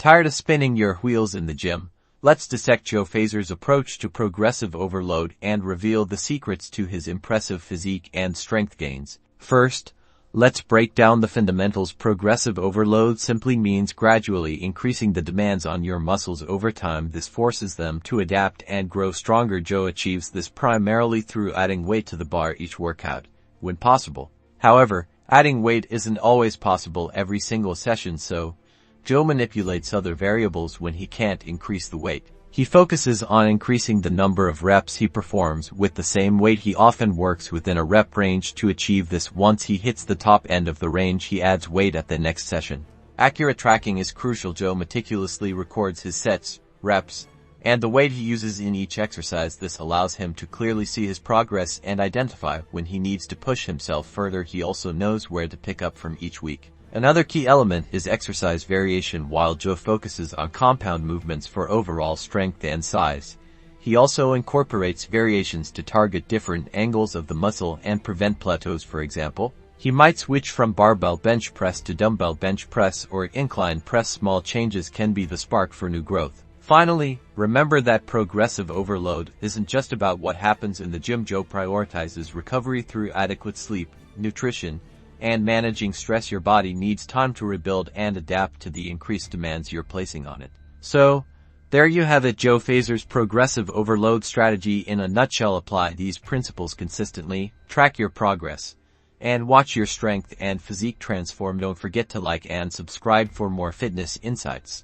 Tired of spinning your wheels in the gym? Let's dissect Joe Fazer's approach to progressive overload and reveal the secrets to his impressive physique and strength gains. First, let's break down the fundamentals. Progressive overload simply means gradually increasing the demands on your muscles over time. This forces them to adapt and grow stronger. Joe achieves this primarily through adding weight to the bar each workout, when possible. However, adding weight isn't always possible every single session, so Joe manipulates other variables when he can't increase the weight. He focuses on increasing the number of reps he performs with the same weight. He often works within a rep range to achieve this. Once he hits the top end of the range, he adds weight at the next session. Accurate tracking is crucial. Joe meticulously records his sets, reps, and the weight he uses in each exercise. This allows him to clearly see his progress and identify when he needs to push himself further. He also knows where to pick up from each week. Another key element is exercise variation. While Joe focuses on compound movements for overall strength and size, he also incorporates variations to target different angles of the muscle and prevent plateaus. For example, he might switch from barbell bench press to dumbbell bench press or incline press. Small changes can be the spark for new growth. Finally, remember that progressive overload isn't just about what happens in the gym. Joe prioritizes recovery through adequate sleep, nutrition, and managing stress. Your body needs time to rebuild and adapt to the increased demands you're placing on it. So, there you have it, Joe Fazer's progressive overload strategy in a nutshell. Apply these principles consistently, track your progress, and watch your strength and physique transform. Don't forget to like and subscribe for more fitness insights.